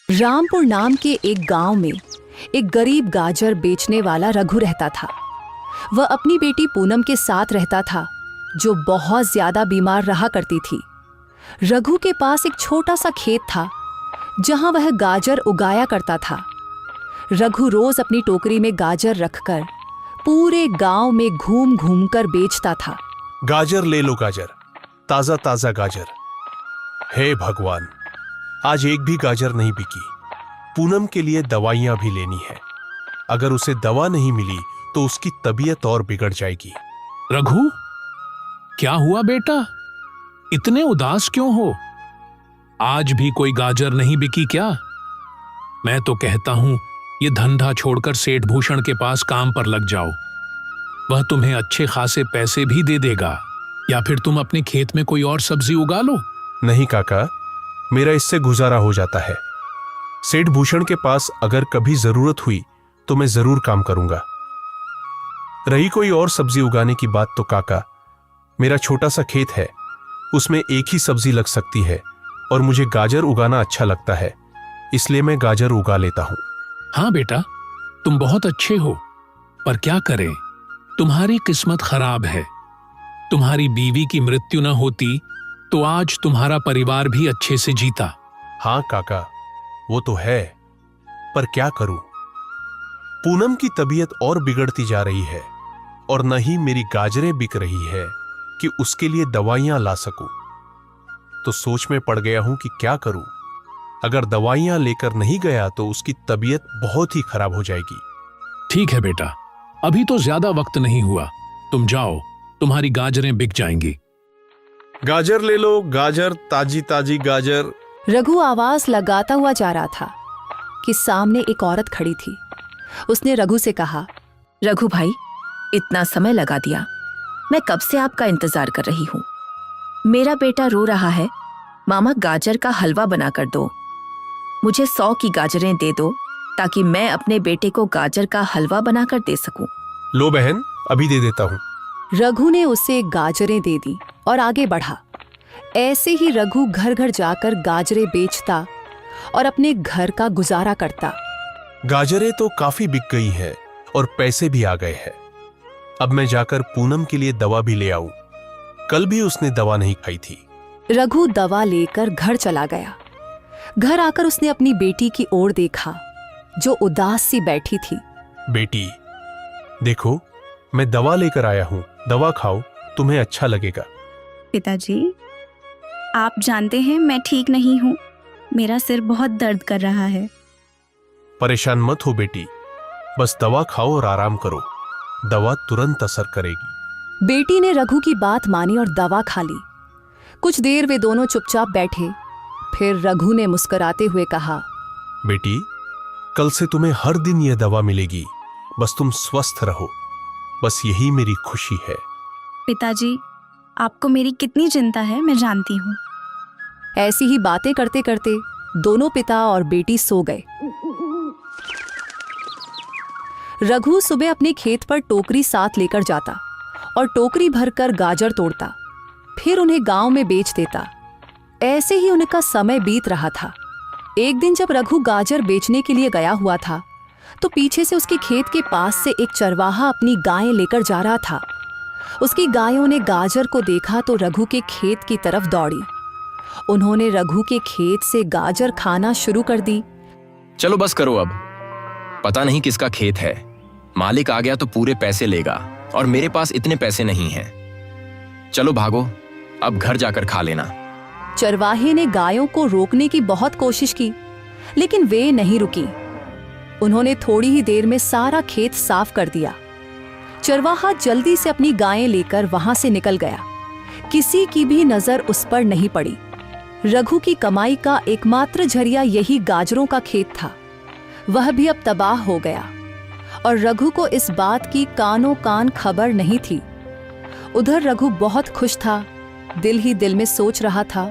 रामपुर नाम के एक गांव में एक गरीब गाजर बेचने वाला रघु रहता था। वह अपनी बेटी पूनम के साथ रहता था, जो बहुत ज्यादा बीमार रहा करती थी। रघु के पास एक छोटा सा खेत था, जहां वह गाजर उगाया करता था। रघु रोज अपनी टोकरी में गाजर रखकर पूरे गांव में घूम घूम कर बेचता था। गाजर ले लो गाजर, ताजा ताजा गाजर। हे भगवान, आज एक भी गाजर नहीं बिकी। पूनम के लिए दवाइयां भी लेनी है। अगर उसे दवा नहीं मिली तो उसकी तबीयत और बिगड़ जाएगी। रघु, क्या हुआ बेटा? इतने उदास क्यों हो? आज भी कोई गाजर नहीं बिकी क्या? मैं तो कहता हूं ये धंधा छोड़कर सेठ भूषण के पास काम पर लग जाओ। वह तुम्हें अच्छे खासे पैसे भी दे देगा। या फिर तुम अपने खेत में कोई और सब्जी उगा लो। नहीं काका, मेरा इससे गुजारा हो जाता है। सेठ भूषण के पास अगर कभी जरूरत हुई तो मैं जरूर काम करूंगा। रही कोई और सब्जी उगाने की बात तो काका, मेरा छोटा सा खेत है, उसमें एक ही सब्जी लग सकती है और मुझे गाजर उगाना अच्छा लगता है, इसलिए मैं गाजर उगा लेता हूं। हाँ बेटा, तुम बहुत अच्छे हो, पर क्या करें, तुम्हारी किस्मत खराब है। तुम्हारी बीवी की मृत्यु न होती तो आज तुम्हारा परिवार भी अच्छे से जीता। हाँ काका, वो तो है, पर क्या करूं? पूनम की तबीयत और बिगड़ती जा रही है और न ही मेरी गाजरें बिक रही है कि उसके लिए दवाइयां ला सकूं। तो सोच में पड़ गया हूं कि क्या करूं। अगर दवाइयां लेकर नहीं गया तो उसकी तबीयत बहुत ही खराब हो जाएगी। ठीक है बेटा, अभी तो ज्यादा वक्त नहीं हुआ, तुम जाओ, तुम्हारी गाजरें बिक जाएंगी। गाजर ले लो गाजर, ताजी ताजी गाजर। रघु आवाज लगाता हुआ जा रहा था कि सामने एक औरत खड़ी थी। उसने रघु से कहा, रघु भाई, इतना समय लगा दिया, मैं कब से आपका इंतजार कर रही हूँ। मेरा बेटा रो रहा है, मामा गाजर का हलवा बना कर दो। मुझे 100 की गाजरें दे दो ताकि मैं अपने बेटे को गाजर का हलवा बनाकर दे सकूं। लो बहन, अभी दे देता हूं। रघु ने उसे गाजरें दे दी और आगे बढ़ा। ऐसे ही रघु घर घर जाकर गाजरें बेचता और अपने घर का गुजारा करता। गाजरें तो काफी बिक गई हैं और पैसे भी आ गए हैं। अब मैं जाकर पूनम के लिए दवा भी ले आऊं। कल भी उसने दवा नहीं खाई थी। रघु दवा लेकर घर चला गया। घर आकर उसने अपनी बेटी की ओर देखा, जो उदास सी बैठी थी। बेटी, देखो, मैं दवा लेकर आया हूं, दवा खाओ, तुम्हें अच्छा लगेगा। पिताजी, आप जानते हैं मैं ठीक नहीं हूँ, मेरा सिर बहुत दर्द कर रहा है। परेशान मत हो बेटी, बस दवा खाओ और आराम करो, दवा तुरंत असर करेगी। बेटी ने रघु की बात मानी और दवा खा ली। कुछ देर वे दोनों चुपचाप बैठे। फिर रघु ने मुस्कुराते हुए कहा, बेटी, कल से तुम्हें हर दिन यह दवा मिलेगी, बस तुम स्वस्थ रहो, बस यही मेरी खुशी है। पिताजी, आपको मेरी कितनी चिंता है मैं जानती हूँ। ऐसी ही बातें करते करते दोनों पिता और बेटी सो गए। रघु सुबह अपने खेत पर टोकरी साथ लेकर जाता और टोकरी भरकर गाजर तोड़ता, फिर उन्हें गांव में बेच देता। ऐसे ही उनका समय बीत रहा था। एक दिन जब रघु गाजर बेचने के लिए गया हुआ था, तो पीछे से उसके खेत के पास से एक चरवाहा अपनी गायें लेकर जा रहा था। उसकी गायों ने गाजर को देखा तो रघु के खेत की तरफ दौड़ी। उन्होंने रघु के खेत से गाजर खाना शुरू कर दी। चलो बस करो अब, पता नहीं किसका खेत है, मालिक आ गया तो पूरे पैसे लेगा और मेरे पास इतने पैसे नहीं हैं। चलो भागो, अब घर जाकर खा लेना। चरवाहे ने गायों को रोकने की बहुत कोशिश की, लेकिन वे नहीं रुकी। उन्होंने थोड़ी ही देर में सारा खेत साफ कर दिया। चरवाहा जल्दी से अपनी गायें लेकर वहां से निकल गया। किसी की भी नजर उस पर नहीं पड़ी। रघु की कमाई का एकमात्र जरिया यही गाजरों का खेत था। वह भी अब तबाह हो गया और रघु को इस बात की कानों कान खबर नहीं थी। उधर रघु बहुत खुश था, दिल ही दिल में सोच रहा था,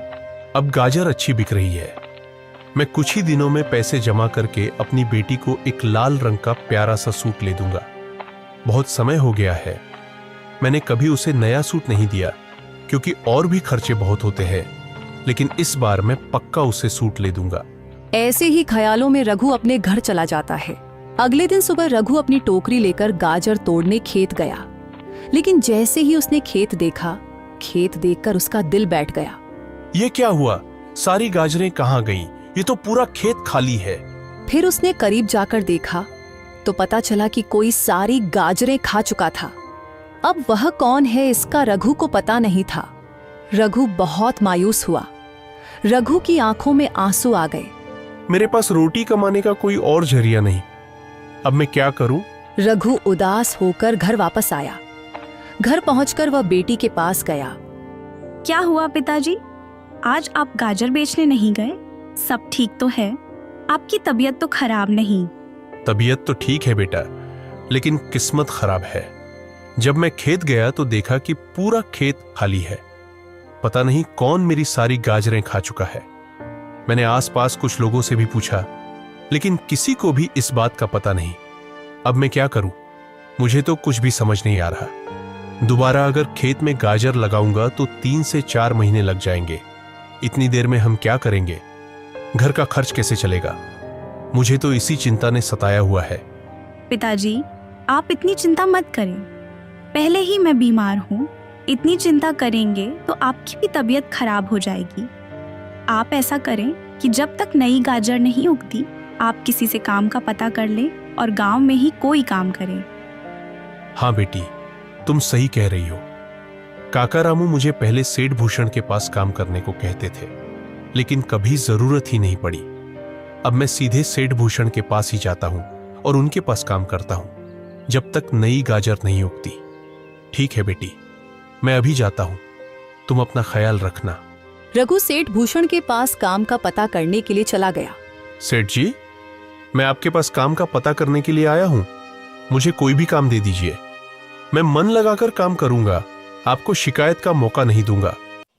अब गाजर अच्छी बिक रही है। मैं कुछ ही दिनों में पैसे जमा करके अपनी बेटी को एक लाल रंग का प्यारा सा सूट ले दूंगा। बहुत समय हो गया है, मैंने कभी उसे नया सूट नहीं दिया, क्योंकि और भी खर्चे बहुत होते हैं, लेकिन इस बार मैं पक्का उसे सूट ले दूंगा। ऐसे ही ख्यालों में रघु अपने घर चला जाता है। अगले दिन सुबह रघु अपनी टोकरी लेकर गाजर तोड़ने खेत गया, लेकिन जैसे ही उसने खेत देखा, खेत देखकर उसका दिल बैठ गया। ये क्या हुआ? सारी गाजरें कहाँ गईं? ये तो पूरा खेत खाली है। फिर उसने करीब जाकर देखा तो पता चला कि कोई सारी गाजरें खा चुका था। अब वह कौन है इसका रघु को पता नहीं था। रघु बहुत मायूस हुआ। रघु की आंखों में आंसू आ गए। मेरे पास रोटी कमाने का कोई और जरिया नहीं, अब मैं क्या करूं? रघु उदास होकर घर वापस आया। घर पहुंचकर वह बेटी के पास गया। क्या हुआ पिताजी? आज आप गाजर बेचने नहीं गए? सब ठीक तो है? आपकी तबीयत तो खराब नहीं? तबीयत तो ठीक है बेटा, लेकिन किस्मत खराब है। जब मैं खेत गया तो देखा कि पूरा खेत खाली है। पता नहीं कौन मेरी सारी गाजरें खा चुका है। मैंने आसपास कुछ लोगों से भी पूछा, लेकिन किसी को भी इस बात का पता नहीं। अब मैं क्या करूं? मुझे तो कुछ भी समझ नहीं आ रहा। दोबारा अगर खेत में गाजर लगाऊंगा तो 3 से 4 महीने लग जाएंगे। इतनी देर में हम क्या करेंगे? घर का खर्च कैसे चलेगा? मुझे तो इसी चिंता ने सताया हुआ है। पिताजी, आप इतनी चिंता मत करें। पहले ही मैं बीमार हूँ। इतनी चिंता करेंगे तो आपकी भी तबीयत खराब हो जाएगी। आप ऐसा करें कि जब तक नई गाजर नहीं उगती, आप किसी से काम का पता कर लें और गांव में ही कोई काम करें। हाँ बेटी, तुम सही कह रही हो। काका रामू मुझे पहले सेठ भूषण के पास काम करने को कहते थे, लेकिन कभी जरूरत ही नहीं पड़ी। अब मैं सीधे सेठ भूषण के पास ही जाता हूं और उनके पास काम करता हूं जब तक नई गाजर नहीं उगती। ठीक है बेटी, मैं अभी जाता हूं। तुम अपना ख्याल रखना। रघु सेठ भूषण के पास काम का पता करने के लिए चला गया। सेठ जी, मैं आपके पास काम का पता करने के लिए आया हूं। मुझे कोई भी काम दे दीजिए। मैं मन लगाकर काम करूंगा। आपको शिकायत का मौका नहीं दूंगा।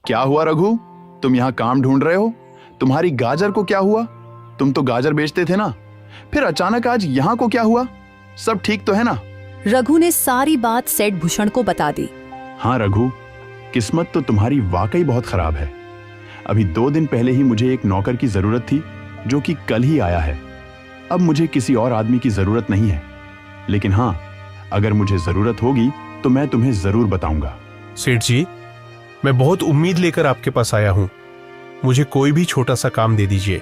क्या हुआ रघु? तुम यहाँ काम ढूंढ रहे हो? तुम्हारी गाजर को क्या हुआ? तुम तो गाजर बेचते थे ना, फिर अचानक आज यहाँ को क्या हुआ? सब ठीक तो है ना? रघु ने सारी बात सेठ भूषण को बता दी। हाँ रघु, किस्मत तो तुम्हारी वाकई बहुत खराब है। अभी 2 दिन पहले ही मुझे एक नौकर की जरूरत थी, जो कि कल ही आया है। अब मुझे किसी और आदमी की जरूरत नहीं है, लेकिन हाँ, अगर मुझे जरूरत होगी तो मैं तुम्हें जरूर बताऊंगा। सेठ जी, मैं बहुत उम्मीद लेकर आपके पास आया हूं। मुझे कोई भी छोटा सा काम दे दीजिए।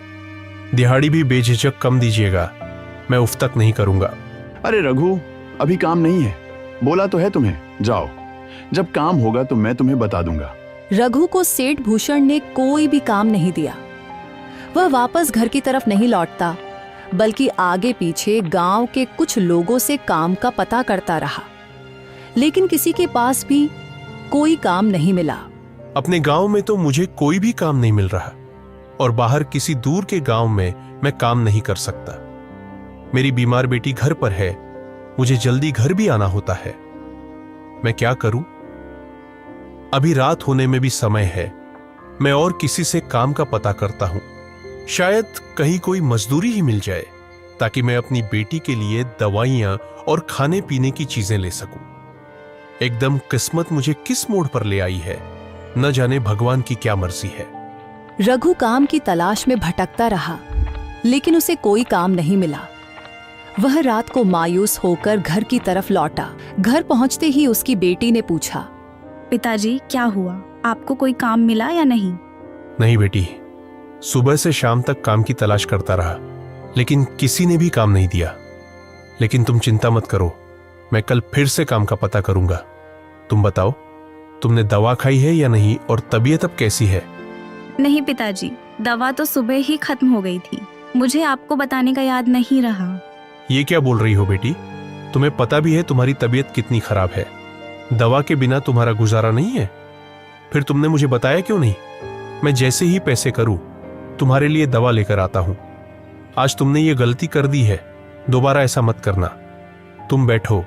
दिहाड़ी भी बेझिझक कम दीजिएगा। मैं उफ तक नहीं करूंगा। अरे रघु, अभी काम नहीं है, बोला तो है तुम्हें। जाओ, जब काम होगा तो मैं तुम्हें बता दूंगा। रघु को सेठ भूषण ने कोई भी काम नहीं दिया। वह वापस घर की तरफ नहीं लौटता, बल्कि आगे पीछे गांव के कुछ लोगों से काम का पता करता रहा, लेकिन किसी के पास भी कोई काम नहीं मिला। अपने गांव में तो मुझे कोई भी काम नहीं मिल रहा, और बाहर किसी दूर के गांव में मैं काम नहीं कर सकता। मेरी बीमार बेटी घर पर है। मुझे जल्दी घर भी आना होता है। मैं क्या करूं? अभी रात होने में भी समय है। मैं और किसी से काम का पता करता हूं। शायद कहीं कोई मजदूरी ही मिल जाए, ताकि मैं अपनी बेटी के लिए दवाइयां और खाने पीने की चीजें ले सकूं। एकदम किस्मत मुझे किस मोड़ पर ले आई है, न जाने भगवान की क्या मर्जी है। रघु काम की तलाश में भटकता रहा, लेकिन उसे कोई काम नहीं मिला। वह रात को मायूस होकर घर की तरफ लौटा। घर पहुंचते ही उसकी बेटी ने पूछा, पिताजी, क्या हुआ? आपको कोई काम मिला या नहीं? नहीं बेटी, सुबह से शाम तक काम की तलाश करता रहा, लेकिन किसी ने भी काम नहीं दिया। लेकिन तुम चिंता मत करो, मैं कल फिर से काम का पता करूंगा। तुम बताओ, तुमने दवा खाई है या नहीं, और तबीयत अब कैसी है? नहीं पिताजी, दवा तो सुबह ही खत्म हो गई थी। मुझे आपको बताने का याद नहीं रहा। ये क्या बोल रही हो बेटी? तुम्हें पता भी है तुम्हारी तबीयत कितनी खराब है। दवा के बिना तुम्हारा गुजारा नहीं है। फिर तुमने मुझे बताया क्यों नहीं? मैं जैसे ही पैसे करूं तुम्हारे लिए दवा लेकर आता हूं। आज तुमने ये गलती कर दी है, दोबारा ऐसा मत करना। तुम बैठो,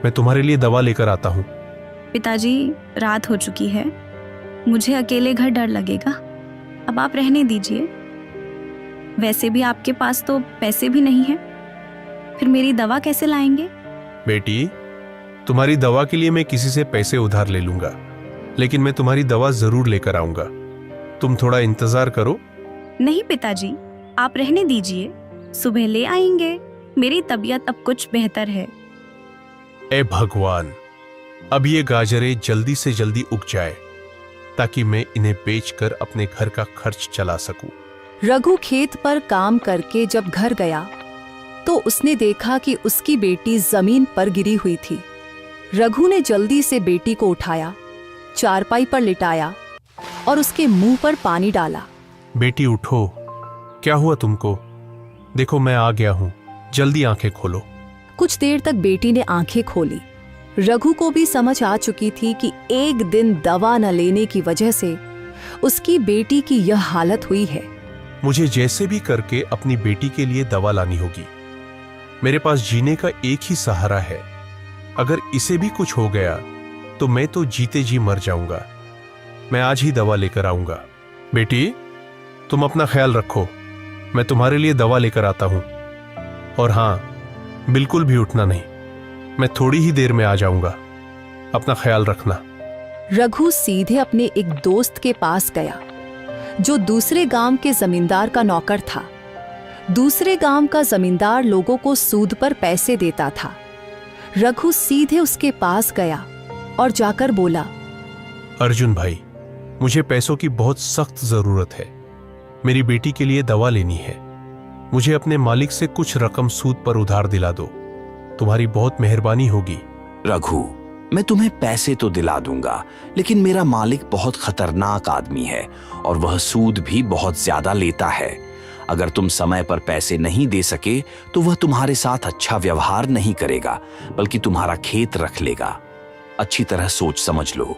मैं तुम्हारे लिए दवा लेकर आता हूं। पिताजी, रात हो चुकी है। मुझे अकेले घर डर लगेगा। अब आप रहने दीजिए। वैसे भी आपके पास तो पैसे भी नहीं हैं। फिर मेरी दवा कैसे लाएंगे? बेटी, तुम्हारी दवा के लिए मैं किसी से पैसे उधार ले लूंगा, लेकिन मैं तुम्हारी दवा जरूर लेकर आऊंगा। तुम थोड़ा इंतजार करो। नहीं पिताजी, आप रहने दीजिए, सुबह ले आएंगे। मेरी तबीयत अब कुछ बेहतर है। ए भगवान, अब ये गाजरें जल्दी से जल्दी उग जाए ताकि मैं इन्हें बेचकर अपने घर का खर्च चला सकूं। रघु खेत पर काम करके जब घर गया तो उसने देखा कि उसकी बेटी जमीन पर गिरी हुई थी। रघु ने जल्दी से बेटी को उठाया, चारपाई पर लिटाया और उसके मुंह पर पानी डाला। बेटी उठो, क्या हुआ तुमको? देखो मैं आ गया हूं, जल्दी आंखें खोलो। कुछ देर तक बेटी ने आंखें खोली। रघु को भी समझ आ चुकी थी कि एक दिन दवा न लेने की वजह से उसकी बेटी की यह हालत हुई है। मुझे जैसे भी करके अपनी बेटी के लिए दवा लानी होगी। मेरे पास जीने का एक ही सहारा है। अगर इसे भी कुछ हो गया तो मैं तो जीते जी मर जाऊंगा। मैं आज ही दवा लेकर आऊंगा। बेटी, तुम अपना ख्याल रखो, मैं तुम्हारे लिए दवा लेकर आता हूं। और हां, बिल्कुल भी उठना नहीं, मैं थोड़ी ही देर में आ जाऊंगा। अपना ख्याल रखना। रघु सीधे अपने एक दोस्त के पास गया जो दूसरे गांव के जमींदार का नौकर था। दूसरे गांव का जमींदार लोगों को सूद पर पैसे देता था। रघु सीधे उसके पास गया और जाकर बोला, अर्जुन भाई, मुझे पैसों की बहुत सख्त जरूरत है। मेरी बेटी के लिए दवा लेनी है। मुझे अपने मालिक से कुछ रकम सूद पर उधार दिला दो। तुम्हारी बहुत मेहरबानी होगी। रघु, मैं तुम्हें पैसे तो दिला दूंगा, लेकिन मेरा मालिक बहुत खतरनाक आदमी है और वह सूद भी बहुत ज्यादा लेता है। अगर तुम समय पर पैसे नहीं दे सके तो वह तुम्हारे साथ अच्छा व्यवहार नहीं करेगा, बल्कि तुम्हारा खेत रख लेगा। अच्छी तरह सोच समझ लो।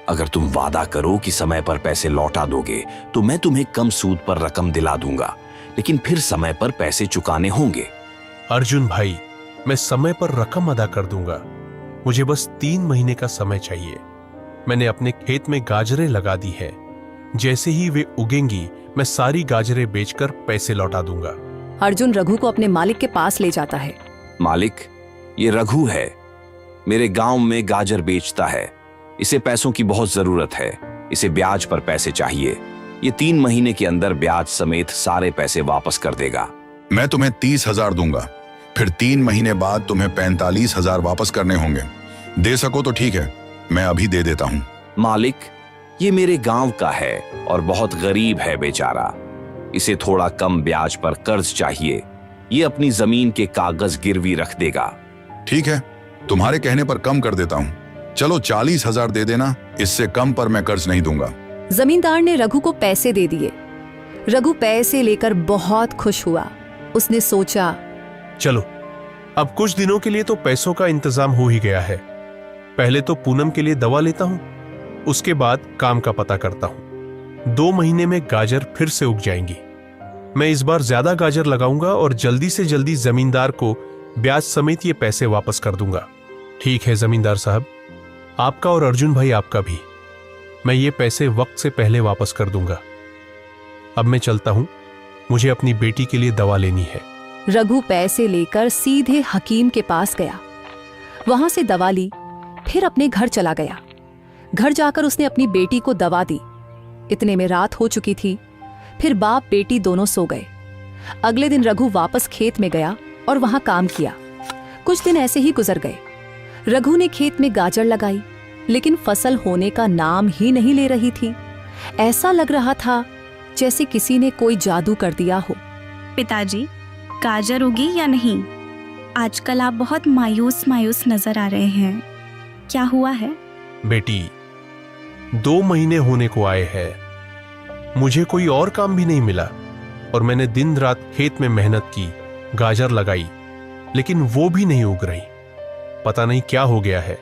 अगर तुम वादा करो कि समय पर पैसे लौटा दोगे तो मैं तुम्हें कम सूद पर रकम दिला दूंगा, लेकिन फिर समय पर पैसे चुकाने होंगे। अर्जुन भाई, मैं समय पर रकम अदा कर दूंगा। मुझे बस 3 महीने का समय चाहिए। मैंने अपने खेत में गाजरें लगा दी है। जैसे ही वे उगेंगी मैं सारी गाजरें बेचकर पैसे लौटा दूंगा। अर्जुन रघु को अपने मालिक के पास ले जाता है। मालिक, ये रघु है, मेरे गांव में गाजर बेचता है। इसे पैसों की बहुत जरूरत है। इसे ब्याज पर पैसे चाहिए। ये 3 महीने के अंदर ब्याज समेत सारे पैसे वापस कर देगा। मैं तुम्हें 30,000 दूंगा, फिर 3 महीने बाद तुम्हें 45,000 वापस करने होंगे। दे सको तो ठीक है, मैं अभी दे देता हूँ। मालिक, ये मेरे गांव का है और बहुत गरीब है बेचारा। इसे थोड़ा कम ब्याज पर कर्ज चाहिए। ये अपनी जमीन के कागज गिरवी रख देगा। ठीक है, तुम्हारे कहने पर कम कर देता हूँ। चलो 40,000 दे देना, इससे कम पर मैं कर्ज नहीं दूंगा। जमींदार ने रघु को पैसे दे दिए। रघु पैसे लेकर बहुत खुश हुआ। उसने सोचा, चलो अब कुछ दिनों के लिए तो पैसों का इंतजाम हो ही गया है। पहले तो पूनम के लिए दवा लेता हूं, उसके बाद काम का पता करता हूं। 2 महीने में गाजर फिर से उग जाएंगी। मैं इस बार ज्यादा गाजर लगाऊंगा और जल्दी से जल्दी जमींदार को ब्याज समेत ये पैसे वापस कर दूंगा। ठीक है जमींदार साहब, आपका और अर्जुन भाई आपका भी। मैं ये पैसे वक्त से पहले वापस कर दूंगा। अब मैं चलता हूं, मुझे अपनी बेटी के लिए दवा लेनी है। रघु पैसे लेकर सीधे हकीम के पास गया। वहां से दवा ली, फिर अपने घर चला गया। घर जाकर उसने अपनी बेटी को दवा दी। इतने में रात हो चुकी थी। फिर बाप बेटी दोनों सो गए। अगले दिन रघु वापस खेत में गया और वहां काम किया। कुछ दिन ऐसे ही गुजर गए। रघु ने खेत में गाजर लगाई, लेकिन फसल होने का नाम ही नहीं ले रही थी। ऐसा लग रहा था जैसे किसी ने कोई जादू कर दिया हो। पिताजी, गाजर उगी या नहीं? आजकल आप बहुत मायूस मायूस नजर आ रहे हैं। क्या हुआ है? बेटी, 2 महीने होने को आए हैं। मुझे कोई और काम भी नहीं मिला और मैंने दिन रात खेत में मेहनत की, गाजर लगाई, लेकिन वो भी नहीं उग रही। पता नहीं क्या हो गया है।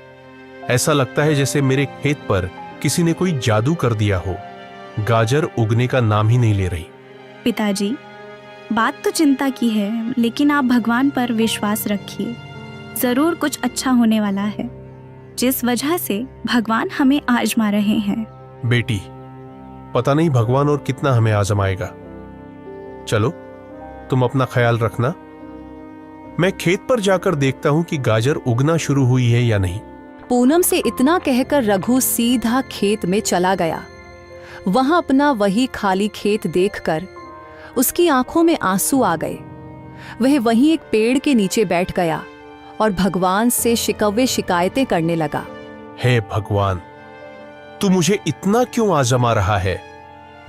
ऐसा लगता है जैसे मेरे खेत पर किसी ने कोई जादू कर दिया हो। गाजर उगने का नाम ही नहीं ले रही। पिताजी, बात तो चिंता की है, लेकिन आप भगवान पर विश्वास रखिए। जरूर कुछ अच्छा होने वाला है, जिस वजह से भगवान हमें आजमा रहे हैं। बेटी, पता नहीं भगवान और कितना हमें आजमाएगा। चलो, तुम अपना ख्याल रखना। मैं खेत पर जाकर देखता हूं कि गाजर उगना शुरू हुई है या नहीं। पूनम से इतना कहकर रघु सीधा खेत में चला गया। वहां अपना वही खाली खेत देखकर उसकी आंखों में आंसू आ गए। वह वहीं एक पेड़ के नीचे बैठ गया और भगवान से शिकवे शिकायतें करने लगा। हे भगवान, तू मुझे इतना क्यों आजमा रहा है?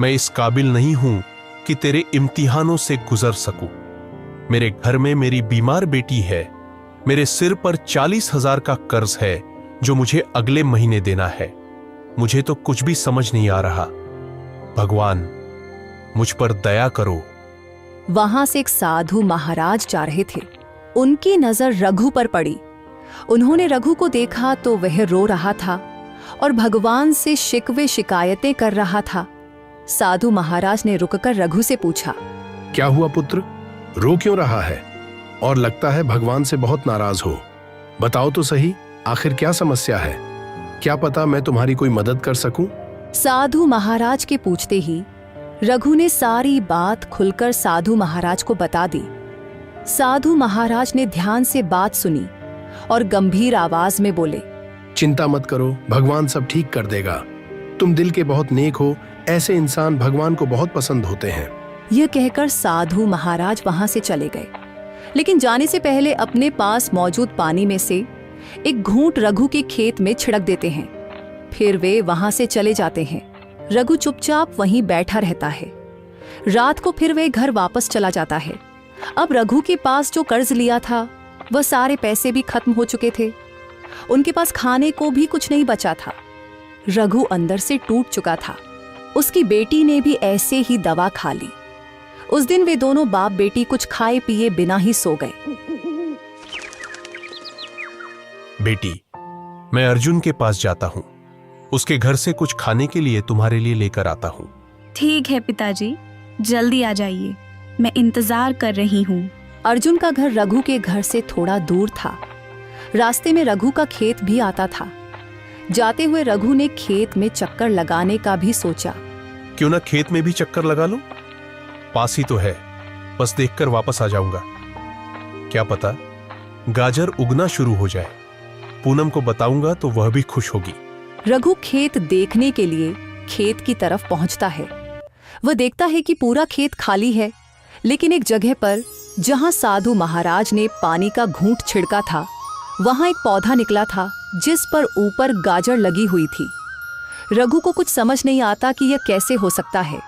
मैं इस काबिल नहीं हूं कि तेरे इम्तिहानों से गुजर सकूं। मेरे घर में मेरी बीमार बेटी है। मेरे सिर पर 40,000 का कर्ज है जो मुझे अगले महीने देना है। मुझे तो कुछ भी समझ नहीं आ रहा। भगवान, मुझ पर दया करो। वहां से एक साधु महाराज जा रहे थे। उनकी नजर रघु पर पड़ी। उन्होंने रघु को देखा तो वह रो रहा था और भगवान से शिकवे शिकायतें कर रहा था। साधु महाराज ने रुककर रघु से पूछा, क्या हुआ पुत्र, रो क्यों रहा है? और लगता है भगवान से बहुत नाराज हो। बताओ तो सही, आखिर क्या समस्या है? क्या पता मैं तुम्हारी कोई मदद कर सकूं? साधु महाराज के पूछते ही रघु ने सारी बात खुलकर साधु महाराज को बता दी। साधु महाराज ने ध्यान से बात सुनी और गंभीर आवाज में बोले, चिंता मत करो, भगवान सब ठीक कर देगा। तुम दिल के बहुत नेक हो, ऐसे इंसान भगवान को बहुत पसंद होते हैं। यह कहकर साधु महाराज वहां से चले गए, लेकिन जाने से पहले अपने पास मौजूद पानी में से एक घूंट रघु के खेत में छिड़क देते हैं। फिर वे वहां से चले जाते हैं। रघु चुपचाप वहीं बैठा रहता है। रात को फिर वे घर वापस चला जाता है। अब रघु के पास जो कर्ज लिया था वह सारे पैसे भी खत्म हो चुके थे। उनके पास खाने को भी कुछ नहीं बचा था। रघु अंदर से टूट चुका था। उसकी बेटी ने भी ऐसे ही दवा खा ली। उस दिन वे दोनों बाप बेटी कुछ खाए पिए बिना ही सो गए। बेटी, मैं अर्जुन के पास जाता हूं। उसके घर से कुछ खाने के लिए तुम्हारे लिए लेकर आता हूं। ठीक है पिताजी, जल्दी आ जाइए, मैं इंतजार कर रही हूँ। अर्जुन का घर रघु के घर से थोड़ा दूर था। रास्ते में रघु का खेत भी आता था। जाते हुए रघु ने खेत में चक्कर लगाने का भी सोचा। क्यों ना खेत में भी चक्कर लगा लो, पास ही तो है, बस देखकर वापस आ जाऊंगा। क्या पता गाजर उगना शुरू हो जाए। पूनम को बताऊंगा तो वह भी खुश होगी। रघु खेत देखने के लिए खेत की तरफ पहुंचता है। वह देखता है कि पूरा खेत खाली है, लेकिन एक जगह पर जहां साधु महाराज ने पानी का घूंट छिड़का था, वहां एक पौधा निकला था जिस पर ऊपर गाजर लगी हुई थी। रघु को कुछ समझ नहीं आता कि यह कैसे हो सकता है।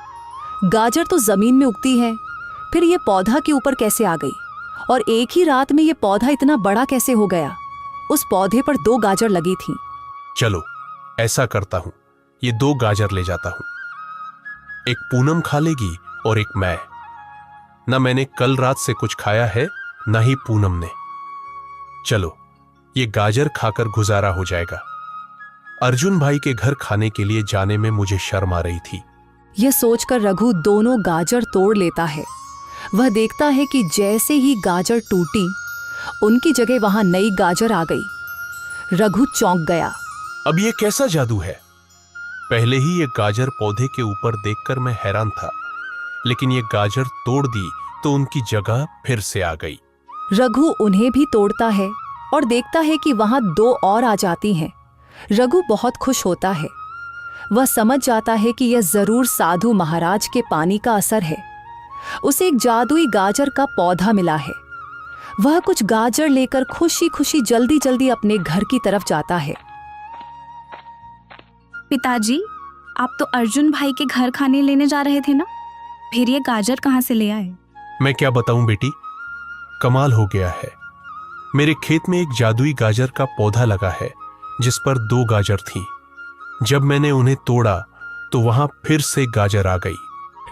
गाजर तो जमीन में उगती है, फिर यह पौधा के ऊपर कैसे आ गई? और एक ही रात में यह पौधा इतना बड़ा कैसे हो गया? उस पौधे पर 2 गाजर लगी थीं। चलो ऐसा करता हूं, ये 2 गाजर ले जाता हूं। एक पूनम खा लेगी और एक मैं। ना मैंने कल रात से कुछ खाया है, ना ही पूनम ने। चलो ये गाजर खाकर गुजारा हो जाएगा। अर्जुन भाई के घर खाने के लिए जाने में मुझे शर्म आ रही थी। यह सोचकर रघु दोनों गाजर तोड़ लेता है। वह देखता है कि जैसे ही गाजर टूटी, उनकी जगह वहां नई गाजर आ गई। रघु चौंक गया। अब ये कैसा जादू है? पहले ही ये गाजर पौधे के ऊपर देखकर मैं हैरान था, लेकिन ये गाजर तोड़ दी तो उनकी जगह फिर से आ गई। रघु उन्हें भी तोड़ता है और देखता है कि वहां 2 और आ जाती हैं। रघु बहुत खुश होता है। वह समझ जाता है कि यह जरूर साधु महाराज के पानी का असर है। उसे एक जादुई गाजर का पौधा मिला है। वह कुछ गाजर लेकर खुशी खुशी जल्दी जल्दी अपने घर की तरफ जाता है। पिताजी, आप तो अर्जुन भाई के घर खाने लेने जा रहे थे ना? फिर ये गाजर कहाँ से ले आए? मैं क्या बताऊं बेटी, कमाल हो गया है। मेरे खेत में एक जादुई गाजर का पौधा लगा है जिस पर 2 गाजर थीं। जब मैंने उन्हें तोड़ा तो वहां फिर से गाजर आ गई।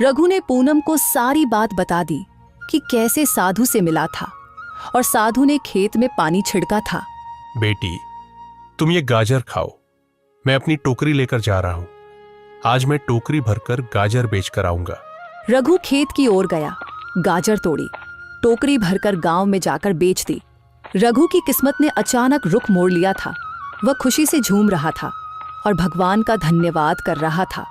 रघु ने पूनम को सारी बात बता दी कि कैसे साधु से मिला था और साधु ने खेत में पानी छिड़का था। बेटी, तुम ये गाजर खाओ, मैं अपनी टोकरी लेकर जा रहा हूं। आज मैं टोकरी भरकर गाजर बेचकर आऊंगा। रघु खेत की ओर गया, गाजर तोड़ी, टोकरी भरकर गांव में जाकर बेच दी। रघु की किस्मत ने अचानक रुख मोड़ लिया था। वह खुशी से झूम रहा था और भगवान का धन्यवाद कर रहा था।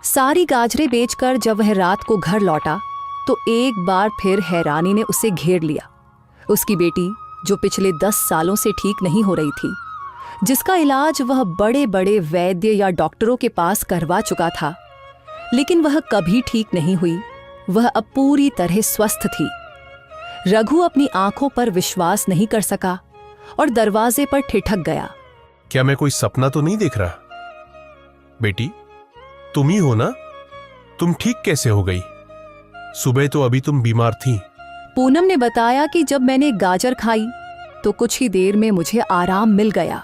सारी गाजरें बेचकर जब वह रात को घर लौटा तो एक बार फिर हैरानी ने उसे घेर लिया। उसकी बेटी, जो पिछले 10 सालों से ठीक नहीं हो रही थी, जिसका इलाज वह बड़े बड़े वैद्य या डॉक्टरों के पास करवा चुका था, लेकिन वह कभी ठीक नहीं हुई, वह अब पूरी तरह स्वस्थ थी। रघु अपनी आंखों पर विश्वास नहीं कर सका और दरवाजे पर ठिठक गया। क्या मैं कोई सपना तो नहीं देख रहा? बेटी, तुम ही हो ना? तुम ठीक कैसे हो गई? सुबह तो अभी तुम बीमार थी। पूनम ने बताया कि जब मैंने गाजर खाई तो कुछ ही देर में मुझे आराम मिल गया।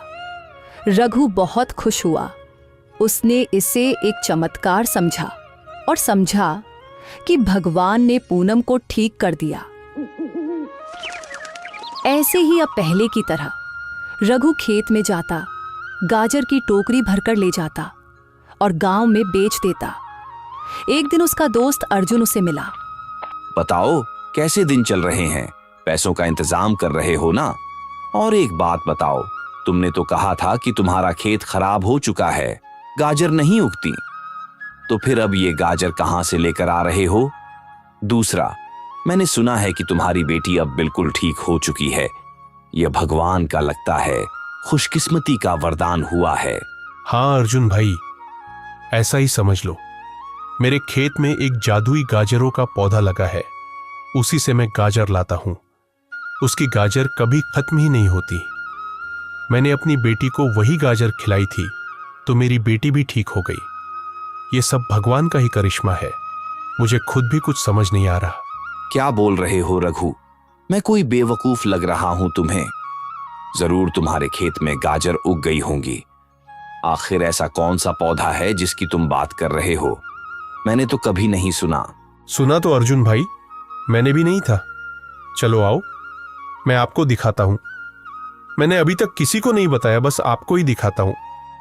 रघु बहुत खुश हुआ। उसने इसे एक चमत्कार समझा और समझा कि भगवान ने पूनम को ठीक कर दिया। ऐसे ही अब पहले की तरह रघु खेत में जाता, गाजर की टोकरी भरकर ले जाता और गांव में बेच देता। एक दिन उसका दोस्त अर्जुन उसे मिला। बताओ, कैसे दिन चल रहे हैं? पैसों का इंतजाम कर रहे हो ना? और एक बात बताओ, तुमने तो कहा था कि तुम्हारा खेत खराब हो चुका है, गाजर नहीं उगती, तो फिर अब ये गाजर कहां से लेकर आ रहे हो? दूसरा, मैंने सुना है कि तुम्हारी बेटी अब बिल्कुल ठीक हो चुकी है। यह भगवान का लगता है खुशकिस्मती का वरदान हुआ है। हाँ अर्जुन भाई, ऐसा ही समझ लो। मेरे खेत में एक जादुई गाजरों का पौधा लगा है, उसी से मैं गाजर लाता हूं। उसकी गाजर कभी खत्म ही नहीं होती। मैंने अपनी बेटी को वही गाजर खिलाई थी, तो मेरी बेटी भी ठीक हो गई। ये सब भगवान का ही करिश्मा है। मुझे खुद भी कुछ समझ नहीं आ रहा। क्या बोल रहे हो रघु? मैं कोई बेवकूफ लग रहा हूं तुम्हें? जरूर तुम्हारे खेत में गाजर उग गई होंगी। आखिर ऐसा कौन सा पौधा है जिसकी तुम बात कर रहे हो? मैंने तो कभी नहीं सुना। सुना तो अर्जुन भाई मैंने भी नहीं था। चलो आओ, मैं आपको दिखाता हूं। मैंने अभी तक किसी को नहीं बताया, बस आपको ही दिखाता हूं।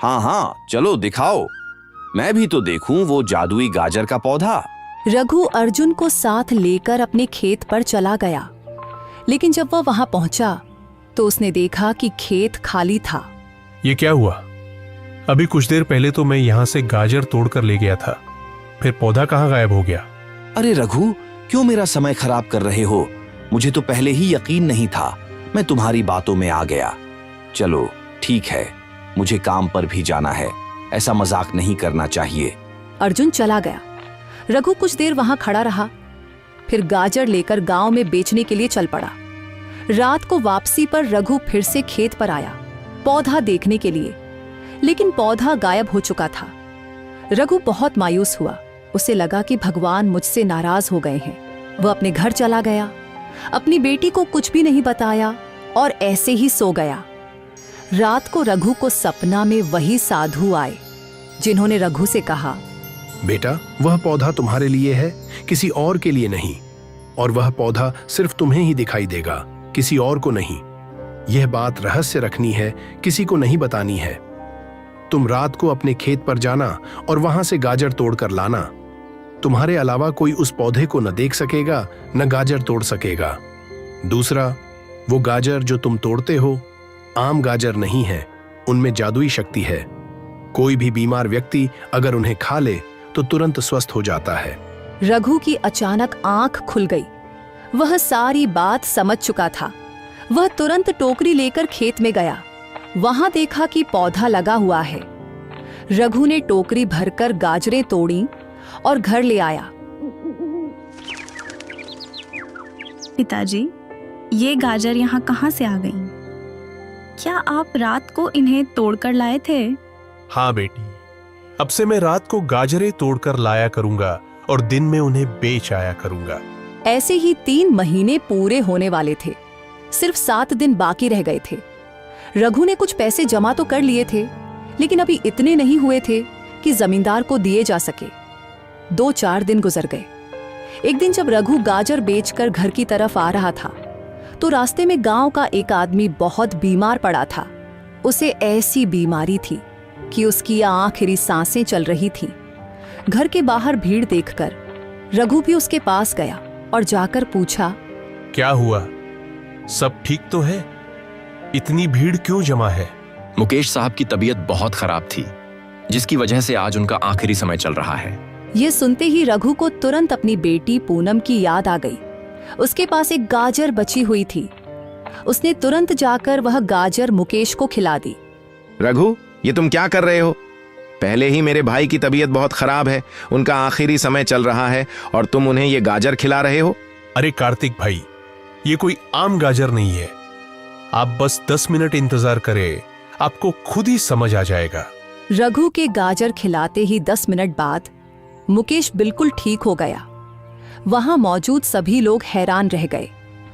हाँ हाँ, चलो दिखाओ, मैं भी तो देखूं वो जादुई गाजर का पौधा। रघु अर्जुन को साथ लेकर अपने खेत पर चला गया, लेकिन जब वह वहां पहुंचा तो उसने देखा कि खेत खाली था। ये क्या हुआ? अभी कुछ देर पहले तो मैं यहां से गाजर तोड़कर ले गया था, फिर पौधा कहां गायब हो गया? अरे रघु, क्यों मेरा समय खराब कर रहे हो? मुझे तो पहले ही यकीन नहीं था, मैं तुम्हारी बातों में आ गया। चलो ठीक है, मुझे काम पर भी जाना है, ऐसा मजाक नहीं करना चाहिए। अर्जुन चला गया। रघु कुछ देर वहां खड़ा रहा, फिर गाजर लेकर गांव में बेचने के लिए चल पड़ा। रात को वापसी पर रघु फिर से खेत पर आया पौधा देखने के लिए, लेकिन पौधा गायब हो चुका था। रघु बहुत मायूस हुआ। उसे लगा कि भगवान मुझसे नाराज हो गए हैं। वह अपने घर चला गया, अपनी बेटी को कुछ भी नहीं बताया और ऐसे ही सो गया। रात को रघु को सपना में वही साधु आए, जिन्होंने रघु से कहा, बेटा, वह पौधा तुम्हारे लिए है, किसी और के लिए नहीं। और वह पौधा सिर्फ तुम्हें ही दिखाई देगा, किसी और को नहीं। यह बात रहस्य रखनी है, किसी को नहीं बतानी है। तुम रात को अपने खेत पर जाना और वहां से गाजर तोड़कर लाना। तुम्हारे अलावा कोई उस पौधे को न देख सकेगा, न गाजर तोड़ सकेगा। दूसरा, वो गाजर जो तुम तोड़ते हो आम गाजर नहीं है, उनमें जादुई शक्ति है। कोई भी बीमार व्यक्ति अगर उन्हें खा ले तो तुरंत स्वस्थ हो जाता है। रघु की अचानक आंख खुल गई। वह सारी बात समझ चुका था। वह तुरंत टोकरी लेकर खेत में गया। वहां देखा कि पौधा लगा हुआ है। रघु ने टोकरी भरकर गाजरें तोड़ी और घर ले आया। पिताजी, ये गाजर यहाँ कहाँ से आ गई? क्या आप रात को इन्हें तोड़कर लाए थे? हाँ बेटी, अब से मैं रात को गाजरें तोड़कर लाया करूंगा और दिन में उन्हें बेच आया करूंगा। ऐसे ही 3 महीने पूरे होने वाले थे। सिर्फ 7 दिन बाकी रह गए थे। रघु ने कुछ पैसे जमा तो कर लिए थे, लेकिन अभी इतने नहीं हुए थे कि जमींदार को दिए जा सके। 2-4 दिन गुजर गए। एक दिन जब रघु गाजर बेचकर घर की तरफ आ रहा था, तो रास्ते में गांव का एक आदमी बहुत बीमार पड़ा था। उसे ऐसी बीमारी थी कि उसकी आखिरी सांसें चल रही थीं। घर के बाहर भीड़ देखकर रघु भी उसके पास गया और जाकर पूछा, क्या हुआ? सब ठीक तो है? इतनी भीड़ क्यों जमा है? मुकेश साहब की तबीयत बहुत खराब थी, जिसकी वजह से आज उनका आखिरी समय चल रहा है। ये सुनते ही रघु को तुरंत अपनी बेटी पूनम की याद आ गई। उसके पास एक गाजर बची हुई थी। उसने तुरंत जाकर वह गाजर मुकेश को खिला दी। रघु, ये तुम क्या कर रहे हो? पहले ही मेरे भाई की तबीयत बहुत खराब है, उनका आखिरी समय चल रहा है और तुम उन्हें ये गाजर खिला रहे हो। अरे कार्तिक भाई, ये कोई आम गाजर नहीं है। आप बस 10 मिनट इंतजार करें, आपको खुद ही समझ आ जाएगा। रघु के गाजर खिलाते ही 10 मिनट बाद मुकेश बिल्कुल ठीक हो गया। वहां मौजूद सभी लोग हैरान रह गए।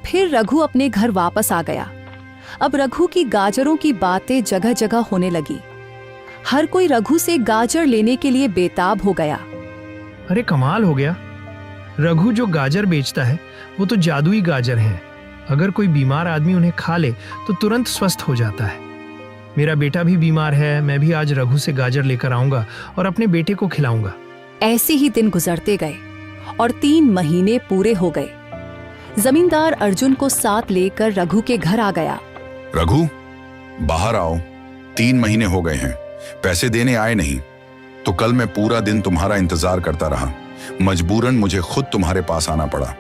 फिर रघु अपने घर वापस आ गया। अब रघु की गाजरों की बातें जगह जगह होने लगी। हर कोई रघु से गाजर लेने के लिए बेताब हो गया। अरे कमाल हो गया, रघु जो गाजर बेचता है वो तो जादुई गाजर हैं। अगर कोई बीमार आदमी उन्हें खा ले तो तुरंत स्वस्थ हो जाता है। मेरा बेटा भी बीमार है, मैं भी आज रघु से गाजर लेकर आऊंगा और अपने बेटे को खिलाऊंगा। ऐसे ही दिन गुजरते गए और 3 महीने पूरे हो गए। जमींदार अर्जुन को साथ लेकर रघु के घर आ गया। रघु, बाहर आओ। 3 महीने हो गए हैं, पैसे देने आए नहीं, तो कल मैं पूरा दिन तुम्हारा इंतजार करता रहा। मजबूरन मुझे खुद तुम्हारे पास आना पड़ा।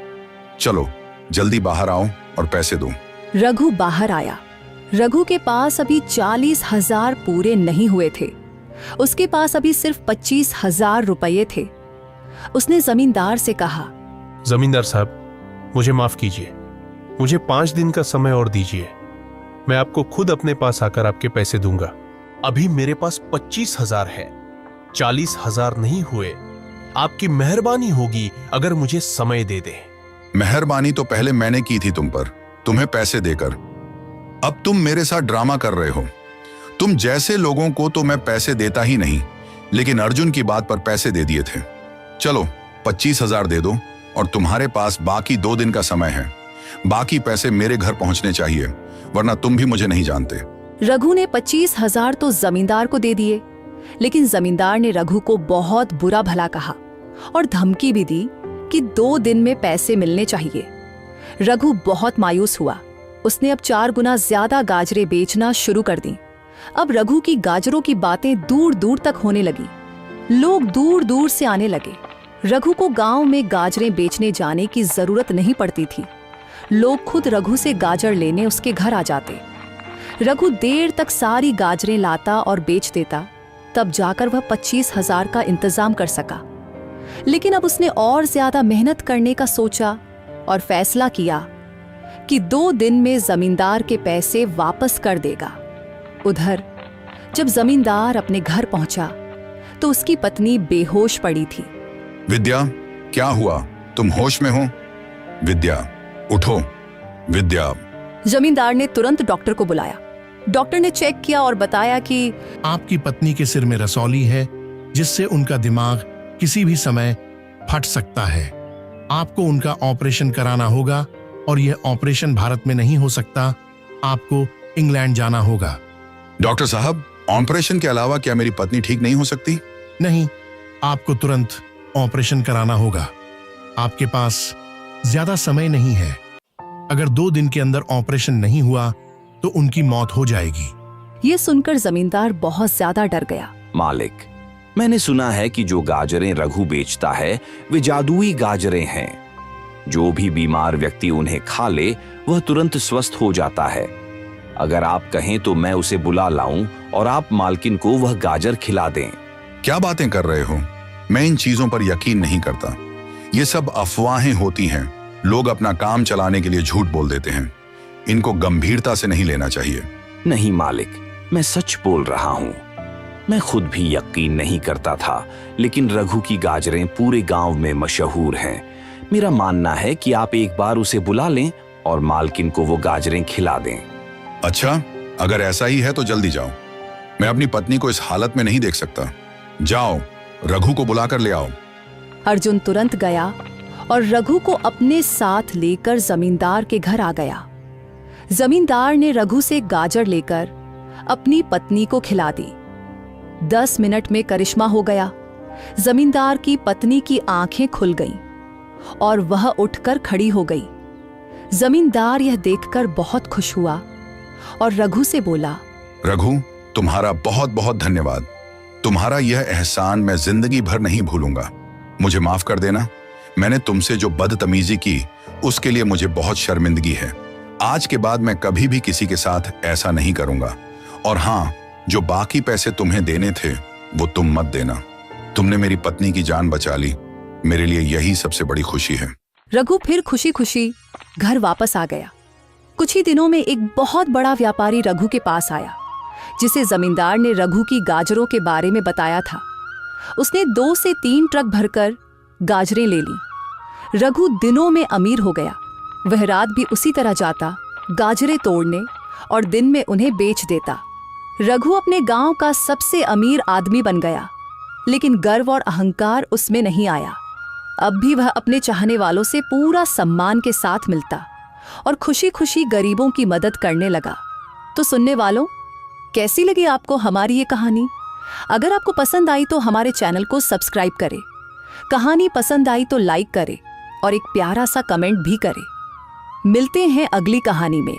चलो जल्दी बाहर आओ और पैसे दो। रघु बाहर आया। रघु के पास अभी 40,000 पूरे नहीं हुए थे। उसके पास अभी सिर्फ 25,000 रुपये थे। उसने जमींदार से कहा, जमींदार साहब, मुझे माफ कीजिए, मुझे 5 दिन का समय और दीजिए। मैं आपको खुद अपने पास आकर आपके पैसे दूंगा। अभी मेरे पास 25,000 है, 40,000 नहीं हुए। आपकी मेहरबानी होगी अगर मुझे समय दे दे। मेहरबानी तो पहले मैंने की थी तुम पर, तुम्हें पैसे देकर। अब तुम मेरे साथ ड्रामा कर रहे हो। तुम जैसे लोगों को तो मैं पैसे देता ही नहीं, लेकिन अर्जुन की बात पर पैसे दे दिए थे। चलो 25,000 दे दो और तुम्हारे पास बाकी 2 दिन का समय है। बाकी पैसे मेरे घर पहुंचने चाहिए, वरना तुम भी मुझे नहीं जानते। रघु ने 25,000 तो जमींदार को दे दिए, लेकिन जमींदार ने रघु को बहुत बुरा भला कहा और धमकी भी दी कि 2 दिन में पैसे मिलने चाहिए। रघु बहुत मायूस हुआ। उसने अब 4 गुना ज्यादा गाजरें बेचना शुरू कर दी। अब रघु की गाजरों की बातें दूर दूर तक होने लगी। लोग दूर दूर से आने लगे। रघु को गांव में गाजरें बेचने जाने की जरूरत नहीं पड़ती थी। लोग खुद रघु से गाजर लेने उसके घर आ जाते। रघु देर तक सारी गाजरें लाता और बेच देता, तब जाकर वह 25,000 का इंतजाम कर सका। लेकिन अब उसने और ज्यादा मेहनत करने का सोचा और फैसला किया कि 2 दिन में जमींदार के पैसे वापस कर देगा। उधर जब जमींदार अपने घर पहुंचा तो उसकी पत्नी बेहोश पड़ी थी। विद्या, क्या हुआ? तुम होश में हो? विद्या, उठो। विद्या। जमींदार ने तुरंत डॉक्टर को बुलाया। डॉक्टर ने चेक किया और बताया कि आपकी पत्नी के सिर में रसौली है, जिससे उनका दिमाग किसी भी समय फट सकता है। आपको उनका ऑपरेशन कराना होगा और यह ऑपरेशन भारत में नहीं हो सकता। आपको इंग्लैंड जाना होगा। डॉक्टर साहब, ऑपरेशन के अलावा क्या मेरी पत्नी ठीक नहीं हो सकती? नहीं, आपको तुरंत ऑपरेशन कराना होगा। आपके पास ज्यादा समय नहीं है। अगर 2 दिन के अंदर ऑपरेशन नहीं हुआ तो उनकी मौत हो जाएगी। ये सुनकर जमींदार बहुत ज्यादा डर गया। मालिक, मैंने सुना है कि जो गाजरें रघु बेचता है वे जादुई गाजरें हैं। जो भी बीमार व्यक्ति उन्हें खा ले वह तुरंत स्वस्थ हो जाता है। अगर आप कहें तो मैं उसे बुला लाऊं और आप मालकिन को वह गाजर खिला दें। क्या बातें कर रहे हो? मैं इन चीजों पर यकीन नहीं करता। ये सब अफवाहें होती हैं। लोग अपना काम चलाने के लिए झूठ बोल देते हैं। इनको गंभीरता से नहीं लेना चाहिए। नहीं मालिक, मैं सच बोल रहा हूं। मैं खुद भी यकीन नहीं करता था, लेकिन रघु की गाजरें पूरे गांव में मशहूर हैं। मेरा मानना है कि आप एक बार उसे बुला लें और मालकिन को वो गाजरें खिला दें। अच्छा, अगर ऐसा ही है तो जल्दी जाओ। मैं अपनी पत्नी को इस हालत में नहीं देख सकता। जाओ, रघु को बुलाकर ले आओ। अर्जुन तुरंत गया और रघु को अपने साथ लेकर जमींदार के घर आ गया। जमींदार ने रघु से गाजर लेकर अपनी पत्नी को खिला दी। 10 मिनट में करिश्मा हो गया। जमींदार की पत्नी की आंखें खुल गईं और वह उठकर खड़ी हो गई। जमींदार यह देखकर बहुत खुश हुआ और रघु से बोला, रघु, तुम्हारा बहुत बहुत धन्यवाद। तुम्हारा यह एहसान मैं जिंदगी भर नहीं भूलूंगा। मुझे माफ कर देना। मैंने तुमसे जो बदतमीजी की उसके लिए मुझे बहुत शर्मिंदगी है। आज के बाद मैं कभी भी किसी के साथ ऐसा नहीं करूंगा। और हाँ, जो बाकी पैसे तुम्हें देने थे वो तुम मत देना। तुमने मेरी पत्नी की जान बचा ली, मेरे लिए यही सबसे बड़ी खुशी है। रघु फिर खुशी खुशी घर वापस आ गया। कुछ ही दिनों में एक बहुत बड़ा व्यापारी रघु के पास आया, जिसे जमींदार ने रघु की गाजरों के बारे में बताया था। उसने 2 से 3 ट्रक भरकर गाजरें ले ली। रघु दिनों में अमीर हो गया। वह रात भी उसी तरह जाता, गाजरें तोड़ने, और दिन में उन्हें बेच देता। रघु अपने गांव का सबसे अमीर आदमी बन गया, लेकिन गर्व और अहंकार उसमें नहीं आया। अब भी वह अपने चाहने वालों से पूरा सम्मान के साथ मिलता और खुशी खुशी गरीबों की मदद करने लगा। तो सुनने वालों, कैसी लगी आपको हमारी ये कहानी? अगर आपको पसंद आई तो हमारे चैनल को सब्सक्राइब करें, कहानी पसंद आई तो लाइक करें और एक प्यारा सा कमेंट भी करें। मिलते हैं अगली कहानी में।